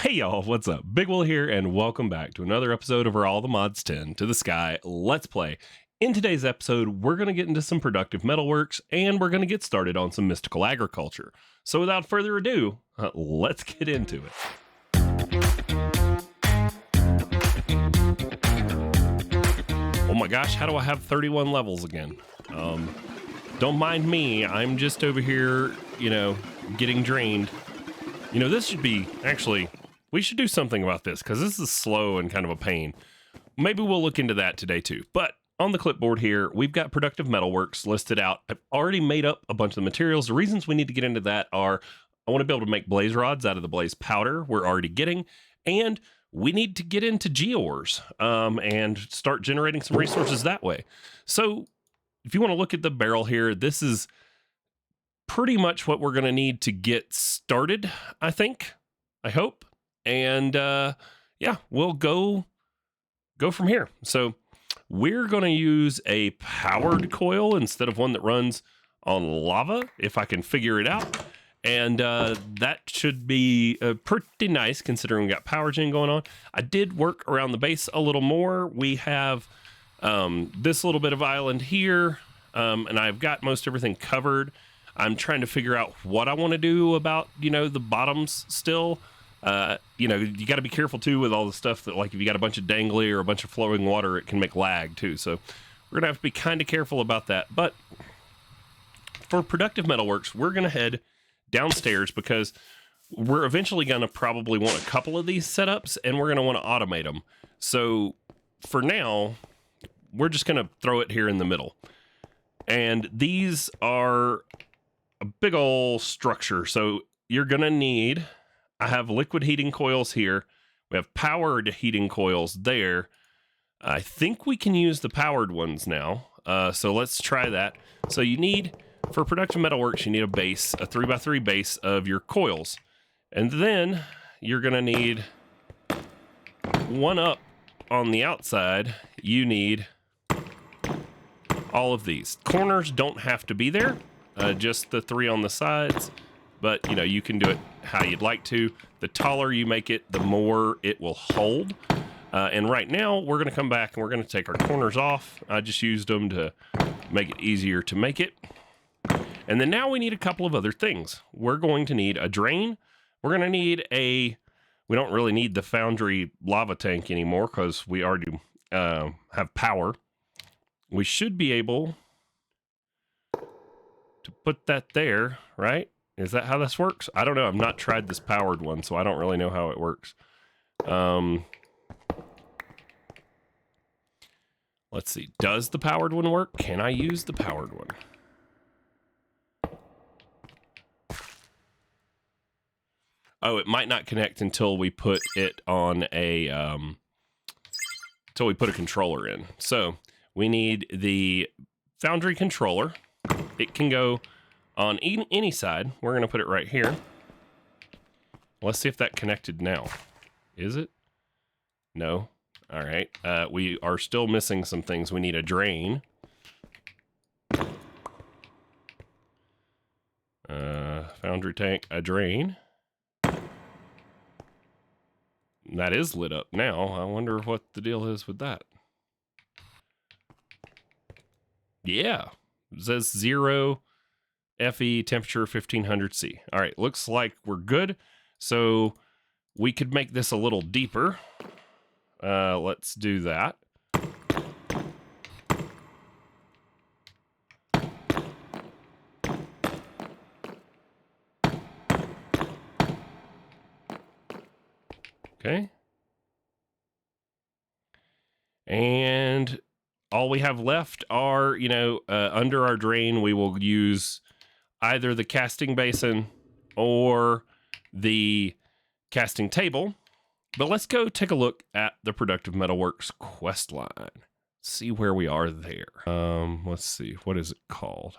Hey y'all, what's up? Big Will here, and welcome back to another episode of our All the Mods 10 to the Sky Let's Play. In today's episode, we're going to get into some productive metalworks, and we're going to get started on some mystical agriculture. So without further ado, let's get into it. Oh my gosh, how do I have 31 levels again? Don't mind me, I'm just over here, getting drained. This should be, actually, we should do something about this because this is slow and kind of a pain. Maybe we'll look into that today too. But on the clipboard here, we've got productive metalworks listed out. I've already made up a bunch of the materials. The reasons we need to get into that are I want to be able to make blaze rods out of the blaze powder we're already getting, and we need to get into geoores and start generating some resources that way. So if you want to look at the barrel here, this is pretty much what we're going to need to get started, I think, I hope. And yeah, we'll go from here. So we're going to use a powered coil instead of one that runs on lava, if I can figure it out. And that should be pretty nice considering we got power gen going on. I did work around the base a little more. We have this little bit of island here, and I've got most everything covered. I'm trying to figure out what I want to do about, the bottoms still. You got to be careful too with all the stuff that, like, if you got a bunch of dangly or a bunch of flowing water, it can make lag too. So we're going to have to be kind of careful about that. But for productive metalworks, we're going to head downstairs because we're eventually going to probably want a couple of these setups and we're going to want to automate them. So for now, we're just going to throw it here in the middle. And these are a big old structure. So you're going to need, I have liquid heating coils here. We have powered heating coils there. I think we can use the powered ones now. So let's try that. So you need, for production metalworks, you need a base, a 3x3 base of your coils. And then you're going to need one up on the outside. You need all of these. Corners don't have to be there. Just the three on the sides, but you can do it how you'd like to. The taller you make it, the more it will hold. And right now we're going to come back and we're going to take our corners off. I just used them to make it easier to make it. And then now we need a couple of other things. We're going to need a drain. We're going to need we don't really need the foundry lava tank anymore because we already have power. We should be able to put that there, right? Is that how this works? I don't know. I've not tried this powered one, so I don't really know how it works. Let's see. Does the powered one work? Can I use the powered one? Oh, it might not connect until we put it on until we put a controller in. So we need the foundry controller. It can go on any side. We're going to put it right here. Let's see if that connected now. Is it? No. All right. We are still missing some things. We need a drain. Foundry tank, a drain. That is lit up now. I wonder what the deal is with that. Yeah. It says 0 FE temperature 1500 C. All right, looks like we're good. So we could make this a little deeper. Let's do that. Okay. And all we have left are, under our drain, we will use either the casting basin or the casting table. But let's go take a look at the Productive Metalworks quest line. See where we are there. Let's see. What is it called?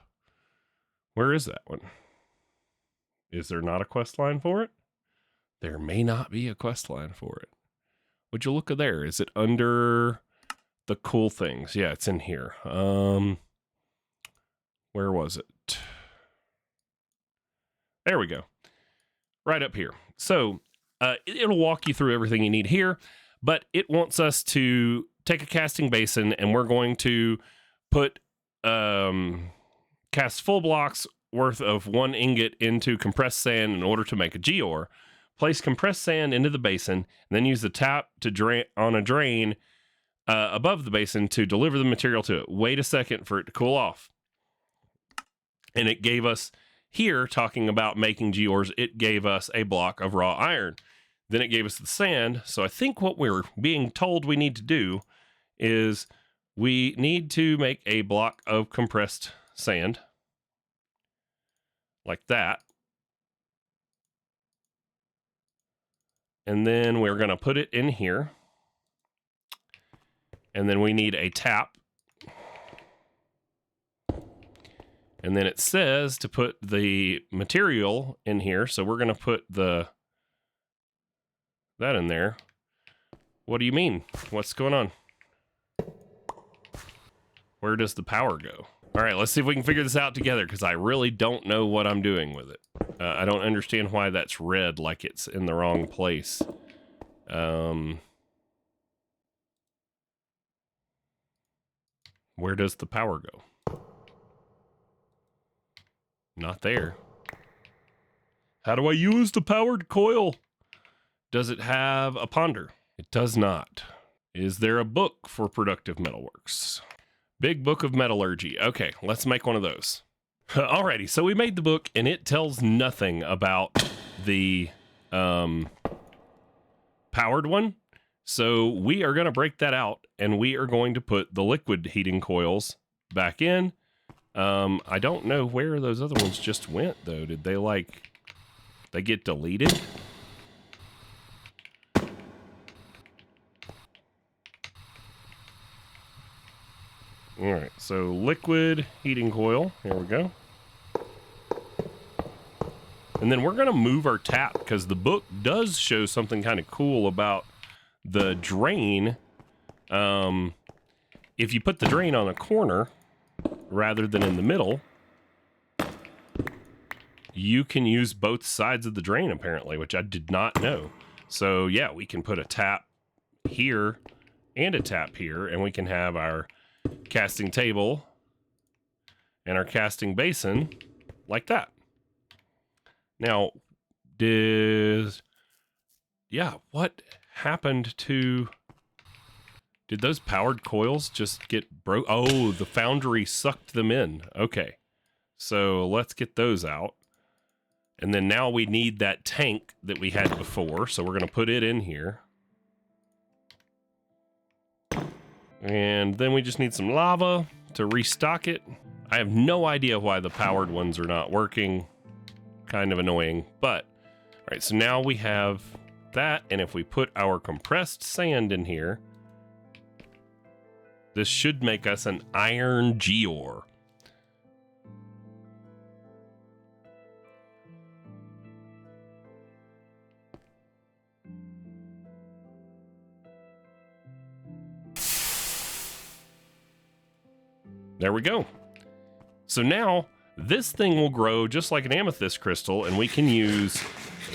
Where is that one? Is there not a quest line for it? There may not be a quest line for it. Would you look at there? Is it under the cool things? Yeah, it's in here. Where was it? There we go. Right up here. So It'll walk you through everything you need here, but it wants us to take a casting basin, and we're going to put cast full blocks worth of 1 ingot into compressed sand in order to make a geode. Place compressed sand into the basin, and then use the tap to drain on a drain above the basin to deliver the material to it. Wait a second for it to cool off. And it gave us here, talking about making geodes, it gave us a block of raw iron. Then it gave us the sand. So I think what we're being told we need to do is we need to make a block of compressed sand like that. And then we're going to put it in here. And then we need a tap. And then it says to put the material in here. So we're going to put that in there. What do you mean? What's going on? Where does the power go? All right, let's see if we can figure this out together, because I really don't know what I'm doing with it. I don't understand why that's red like it's in the wrong place. Where does the power go? Not there. How do I use the powered coil? Does it have a ponder? It does not. Is there a book for productive metalworks? Big Book of Metallurgy. Okay, let's make one of those. Alrighty, so we made the book, and it tells nothing about the powered one. So we are going to break that out, and we are going to put the liquid heating coils back in. I don't know where those other ones just went, though. Did they get deleted? All right, so liquid heating coil. Here we go. And then we're going to move our tap, because the book does show something kind of cool about the drain. If you put the drain on a corner rather than in the middle, you can use both sides of the drain, apparently, which I did not know. So yeah, we can put a tap here and a tap here, and we can have our casting table and our casting basin like that. Now, what happened to... Did those powered coils just get broke? Oh, the foundry sucked them in. Okay, so let's get those out. And then now we need that tank that we had before, so we're going to put it in here. And then we just need some lava to restock it. I have no idea why the powered ones are not working. Kind of annoying, but all right, so now we have that, and if we put our compressed sand in here, this should make us an iron geode. There we go. So now this thing will grow just like an amethyst crystal, and we can use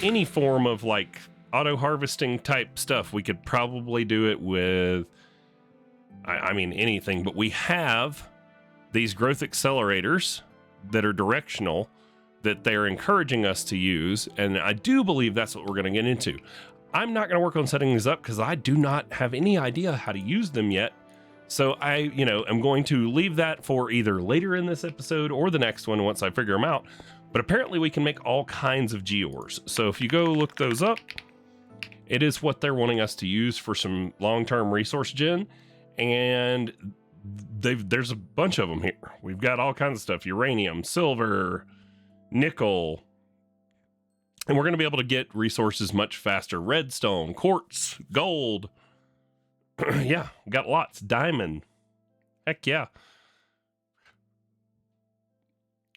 any form of like auto harvesting type stuff. We could probably do it with, I mean, anything, but we have these growth accelerators that are directional that they're encouraging us to use. And I do believe that's what we're going to get into. I'm not going to work on setting these up because I do not have any idea how to use them yet. So I'm going to leave that for either later in this episode or the next one once I figure them out. But apparently we can make all kinds of geodes. So if you go look those up, it is what they're wanting us to use for some long-term resource gen. And there's a bunch of them here. We've got all kinds of stuff: uranium, silver, nickel. And we're going to be able to get resources much faster. Redstone, quartz, gold. Yeah, got lots. Diamond. Heck yeah.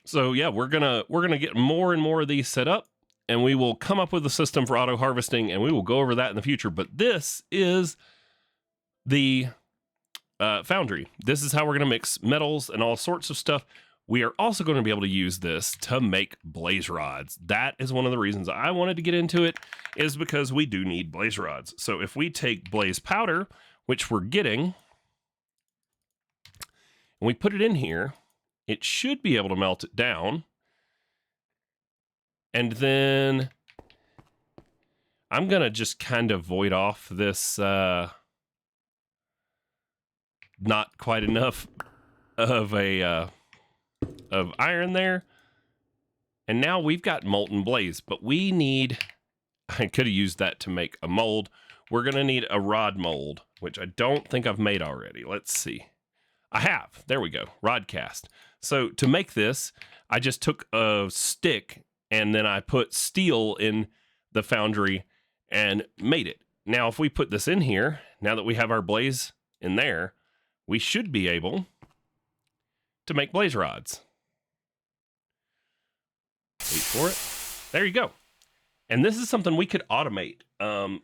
So yeah, we're gonna get more and more of these set up, and we will come up with a system for auto harvesting, and we will go over that in the future. But this is the foundry. This is how we're gonna mix metals and all sorts of stuff. we are also going to be able to use this to make blaze rods. That is one of the reasons I wanted to get into it, is because we do need blaze rods. So if we take blaze powder, which we're getting, and we put it in here, it should be able to melt it down. And then I'm going to just kind of void off this not quite enough of a of iron there. And now we've got molten blaze, but we need, I could have used that to make a mold. We're going to need a rod mold, which I don't think I've made already. Let's see. I have. There we go. Rod cast. So to make this, I just took a stick and then I put steel in the foundry and made it. Now, if we put this in here, now that we have our blaze in there, we should be able to make blaze rods. Wait for it. There you go. And this is something we could automate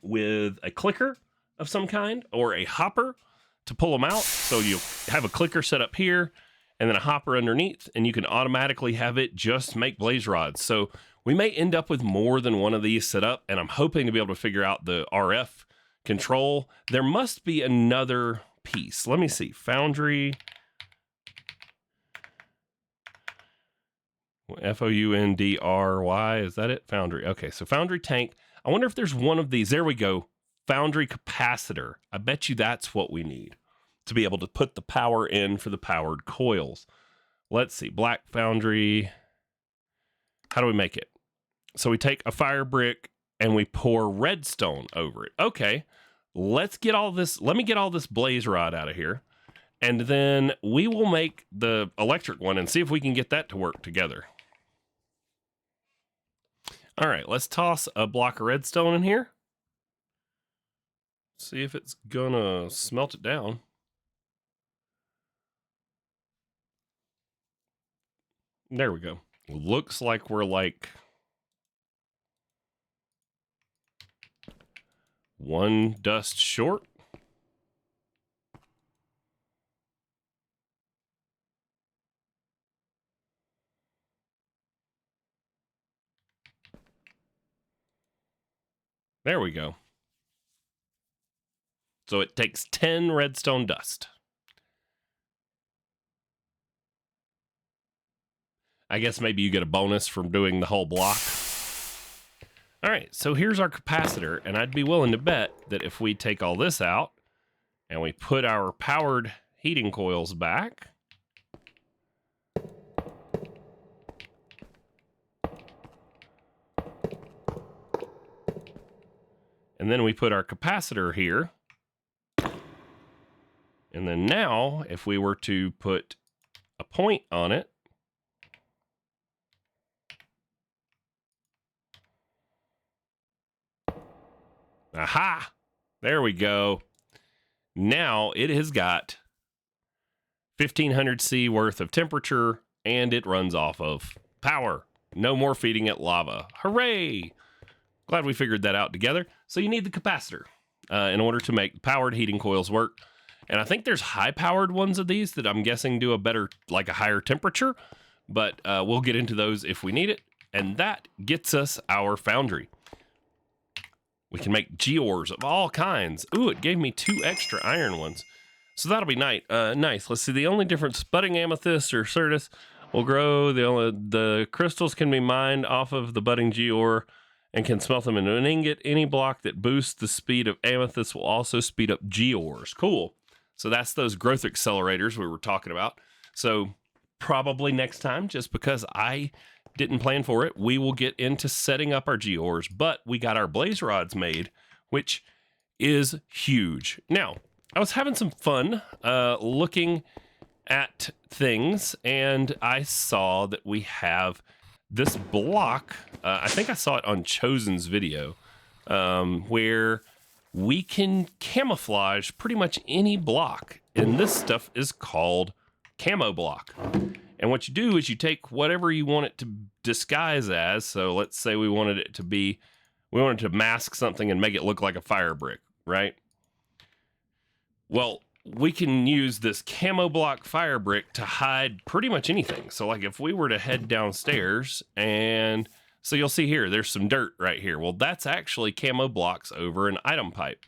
with a clicker of some kind or a hopper to pull them out. So you have a clicker set up here and then a hopper underneath, and you can automatically have it just make blaze rods. So we may end up with more than one of these set up, and I'm hoping to be able to figure out the RF control. There must be another piece. Let me see. Foundry. Foundry, is that it? Foundry. Okay, so foundry tank. I wonder if there's one of these. There we go. Foundry capacitor. I bet you that's what we need to be able to put the power in for the powered coils. Let's see. Black foundry. How do we make it? So we take a fire brick and we pour redstone over it. Okay, let's get all this. Let me get all this blaze rod out of here. And then we will make the electric one and see if we can get that to work together. All right, let's toss a block of redstone in here. See if it's gonna smelt it down. There we go. Looks like we're like one dust short. There we go. So it takes 10 redstone dust. I guess maybe you get a bonus from doing the whole block. All right, so here's our capacitor, and I'd be willing to bet that if we take all this out and we put our powered heating coils back, and then we put our capacitor here, and then now if we were to put a point on it, aha, there we go. Now it has got 1500 C worth of temperature, and it runs off of power. No more feeding it lava. Hooray! Glad we figured that out together. So you need the capacitor in order to make powered heating coils work. And I think there's high-powered ones of these that I'm guessing do a better, like a higher temperature. But we'll get into those if we need it. And that gets us our foundry. We can make gears of all kinds. Ooh, it gave me 2 extra iron ones. So that'll be nice. Let's see. The only difference, budding amethyst or certus will grow. The crystals can be mined off of the budding geode and can smelt them into an ingot. Any block that boosts the speed of amethyst will also speed up geodes. Cool. So that's those growth accelerators we were talking about. So probably next time, just because I didn't plan for it, we will get into setting up our geodes, but we got our blaze rods made, which is huge. Now, I was having some fun looking at things, and I saw that we have this block. I think I saw it on Chosen's video, where we can camouflage pretty much any block. And this stuff is called camo block. And what you do is you take whatever you want it to disguise as. So let's say we wanted to mask something and make it look like a fire brick, right? Well, we can use this camo block fire brick to hide pretty much anything. So like if we were to head downstairs, and so you'll see here, there's some dirt right here. Well, that's actually camo blocks over an item pipe.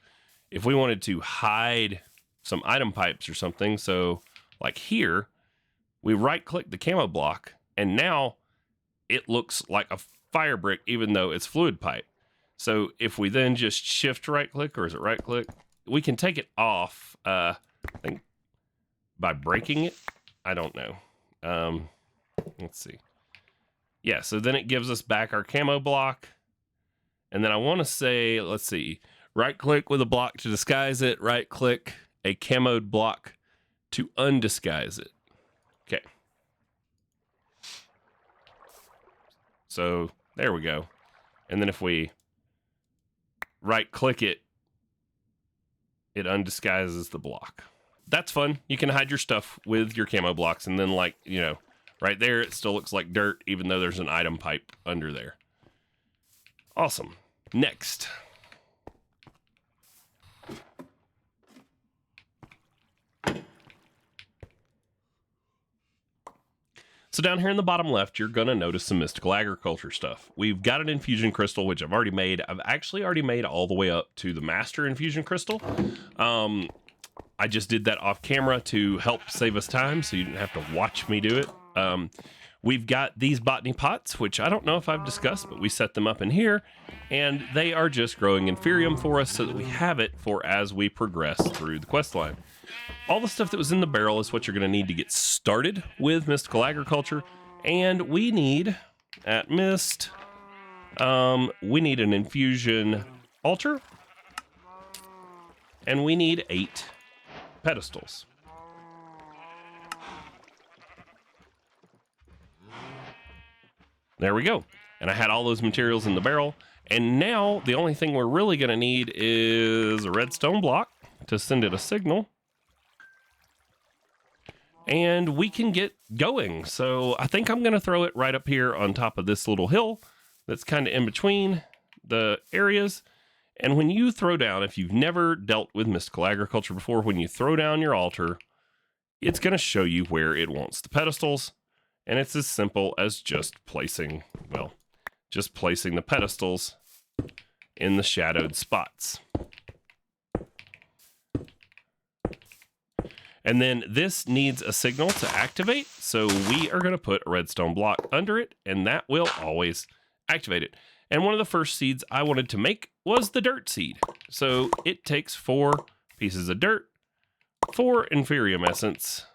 If we wanted to hide some item pipes or something, so like here, we right click the camo block, and now it looks like a fire brick even though it's fluid pipe. So if we then just shift right click, or is it right click? We can take it off, I think by breaking it. I don't know. Let's see. Yeah, so then it gives us back our camo block. And then I want to say, let's see, right click with a block to disguise it, right click a camoed block to undisguise it. Okay. So there we go. And then if we right click it, it undisguises the block. That's fun. You can hide your stuff with your camo blocks, and then, like, you know, right there, it still looks like dirt, even though there's an item pipe under there. Awesome. Next. So down here in the bottom left, you're going to notice some mystical agriculture stuff. We've got an infusion crystal, which I've already made. I've actually already made all the way up to the master infusion crystal. I just did that off camera to help save us time, so you didn't have to watch me do it. We've got these botany pots, which I don't know if I've discussed, but we set them up in here, and they are just growing inferium for us so that we have it for as we progress through the quest line. All the stuff that was in the barrel is what you're going to need to get started with mystical agriculture, and we need, at Mist, we need an infusion altar, and we need 8 pedestals. There we go. And I had all those materials in the barrel, and now the only thing we're really going to need is a redstone block to send it a signal. And we can get going. So I think I'm going to throw it right up here on top of this little hill that's kind of in between the areas. And when you throw down, if you've never dealt with mystical agriculture before, when you throw down your altar, it's going to show you where it wants the pedestals. And it's as simple as just placing, well, just placing the pedestals in the shadowed spots. And then this needs a signal to activate, so we are going to put a redstone block under it, and that will always activate it. And one of the first seeds I wanted to make was the dirt seed. So it takes 4 pieces of dirt, 4 inferium essence,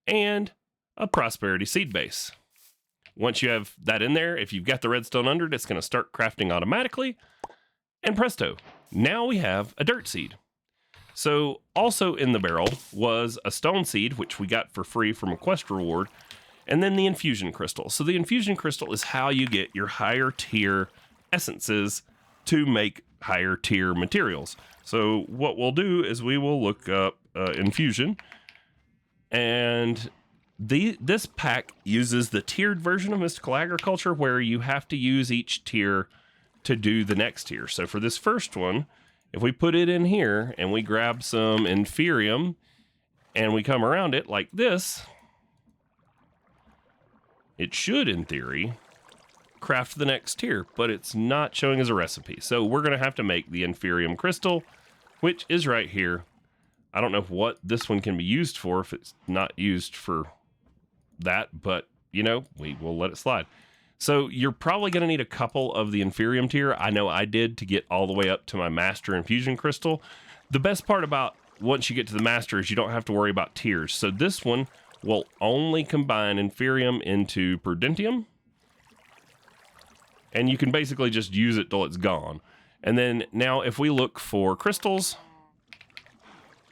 and a prosperity seed base. Once you have that in there, if you've got the redstone under it, it's going to start crafting automatically, and presto, now we have a dirt seed. So also in the barrel was a stone seed, which we got for free from a quest reward, and then the infusion crystal. So the infusion crystal is how you get your higher tier essences to make higher tier materials. So what we'll do is we will look up infusion, and this pack uses the tiered version of mystical agriculture, where you have to use each tier to do the next tier. So for this first one, if we put it in here and we grab some inferium and we come around it like this, it should, in theory, craft the next tier, but it's not showing as a recipe. So we're going to have to make the inferium crystal, which is right here. I don't know what this one can be used for if it's not used for that, but, you know, we will let it slide. So you're probably going to need a couple of the inferium tier. I know I did to get all the way up to my master infusion crystal. The best part about once you get to the master is you don't have to worry about tiers. So this one will only combine inferium into prudentium, and you can basically just use it till it's gone. And then now if we look for crystals,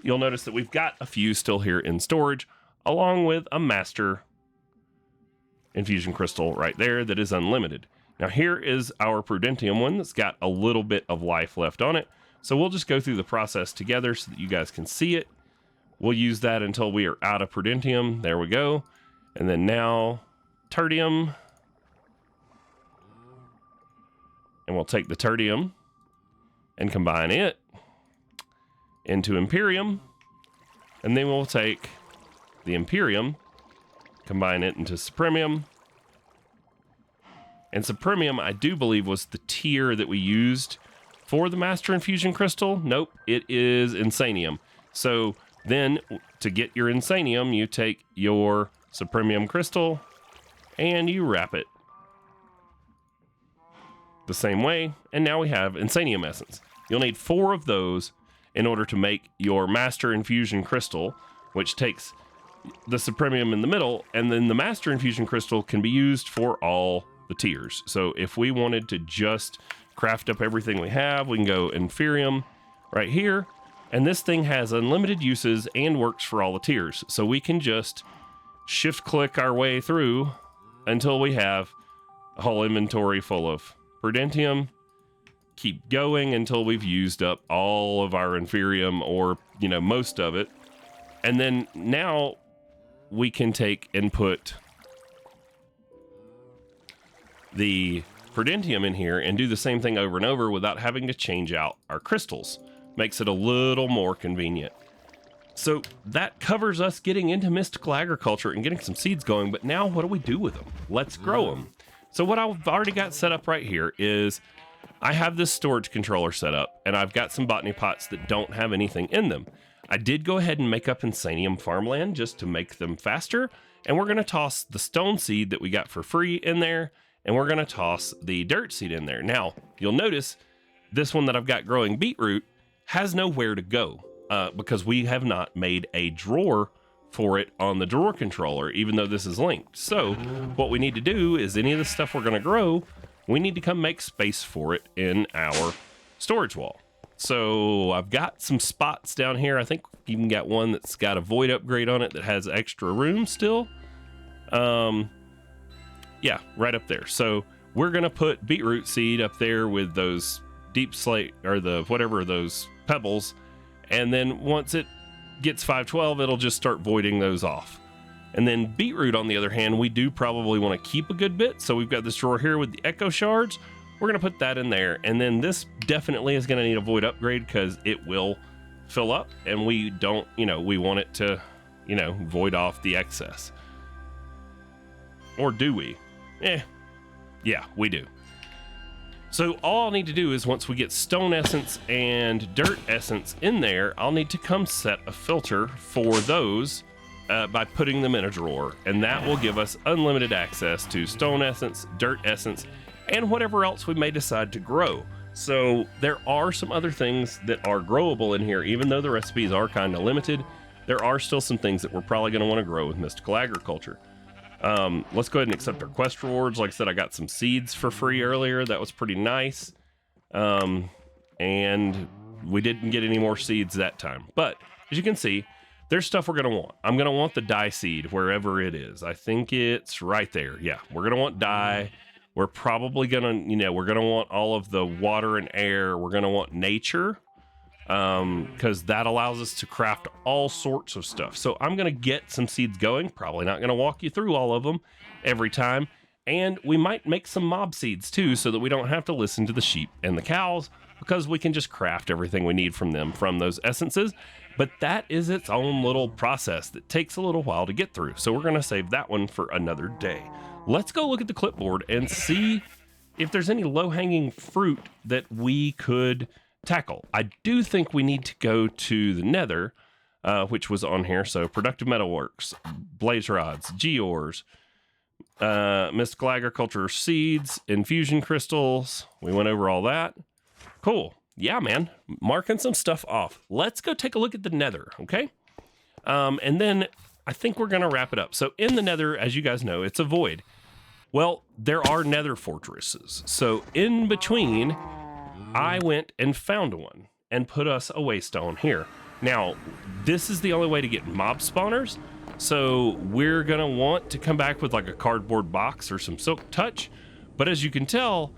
you'll notice that we've got a few still here in storage, along with a master infusion crystal right there that is unlimited. Now here is our prudentium one that's got a little bit of life left on it. So we'll just go through the process together so that you guys can see it. We'll use that until we are out of prudentium. There we go. And then now tertium. And we'll take the tertium and combine it. into Imperium, and then we'll take the Imperium, combine it into Supremium. And Supremium, I do believe, was the tier that we used for the Master Infusion Crystal. Nope, it is Insanium. So then to get your Insanium, you take your Supremium Crystal and you wrap it the same way. And now we have Insanium Essence. You'll need 4 of those in order to make your Master Infusion Crystal, which takes the Supremium in the middle, and then the Master Infusion Crystal can be used for all the tiers. So if we wanted to just craft up everything we have, we can go Inferium right here, and this thing has unlimited uses and works for all the tiers. So we can just shift click our way through until we have a whole inventory full of Prudentium. Keep going until we've used up all of our Inferium, or most of it. And then now we can take and put the Prudentium in here and do the same thing over and over without having to change out our crystals. Makes it a little more convenient. So that covers us getting into mystical agriculture and getting some seeds going. But now what do we do with them? Let's grow them. So what I've already got set up right here is I have this storage controller set up, and I've got some botany pots that don't have anything in them. I did go ahead and make up Insanium farmland just to make them faster. And we're going to toss the stone seed that we got for free in there. And we're going to toss the dirt seed in there. Now, you'll notice this one that I've got growing beetroot has nowhere to go because we have not made a drawer for it on the drawer controller, even though this is linked. So what we need to do is any of the stuff we're going to grow, we need to come make space for it in our storage wall. So I've got some spots down here. I think we even got one that's got a void upgrade on it that has extra room still. Yeah, right up there. So we're going to put beetroot seed up there with those deep slate, or those pebbles. And then once it gets 512, it'll just start voiding those off. And then beetroot, on the other hand, we do probably want to keep a good bit. So we've got this drawer here with the echo shards. We're going to put that in there. And then this definitely is going to need a void upgrade because it will fill up. And we don't, we want it to, void off the excess. Or do we? Yeah, we do. So all I'll need to do is once we get stone essence and dirt essence in there, I'll need to come set a filter for those by putting them in a drawer. And that will give us unlimited access to stone essence, dirt essence, and whatever else we may decide to grow. So there are some other things that are growable in here, even though the recipes are kind of limited. There are still some things that we're probably going to want to grow with mystical agriculture. Let's go ahead and accept our quest rewards. Like I said, I got some seeds for free earlier. That was pretty nice. And we didn't get any more seeds that time. But as you can see, there's stuff we're going to want. I'm going to want the dye seed wherever it is. I think it's right there. Yeah, we're going to want dye. We're probably going to, we're going to want all of the water and air. We're going to want nature. Because that allows us to craft all sorts of stuff. So I'm going to get some seeds going. Probably not going to walk you through all of them every time. And we might make some mob seeds too, so that we don't have to listen to the sheep and the cows, because we can just craft everything we need from them, from those essences. But that is its own little process that takes a little while to get through. So we're going to save that one for another day. Let's go look at the clipboard and see if there's any low-hanging fruit that we could tackle. I do think we need to go to the Nether, which was on here. So productive metalworks, blaze rods, gears, mystical agriculture seeds, infusion crystals. We went over all that. Cool. Yeah, man. Marking some stuff off. Let's go take a look at the Nether, okay? And then I think we're going to wrap it up. So in the Nether, as you guys know, it's a void. Well, there are Nether fortresses. So in between, I went and found one and put us a waystone here. Now, this is the only way to get mob spawners. So we're going to want to come back with like a cardboard box or some silk touch. But as you can tell,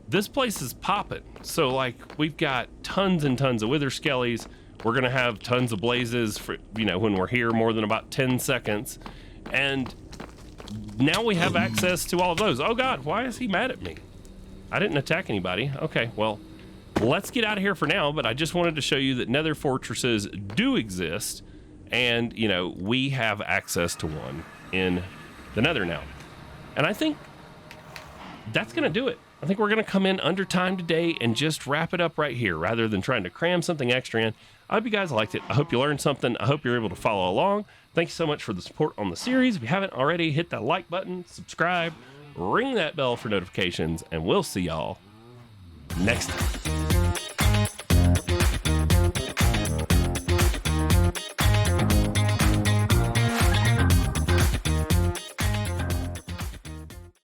this place is popping. So like we've got tons and tons of wither skellies. We're going to have tons of blazes for, when we're here more than about 10 seconds. And now we have access to all of those. Oh God, why is he mad at me? I didn't attack anybody. Okay, well, let's get out of here for now, but I just wanted to show you that nether fortresses do exist, and, you know, we have access to one in the nether now. And I think that's going to do it. I think we're going to come in under time today and just wrap it up right here rather than trying to cram something extra in. I hope you guys liked it. I hope you learned something. I hope you're able to follow along. Thank you so much for the support on the series. If you haven't already, hit that like button, subscribe, ring that bell for notifications, and we'll see y'all next time.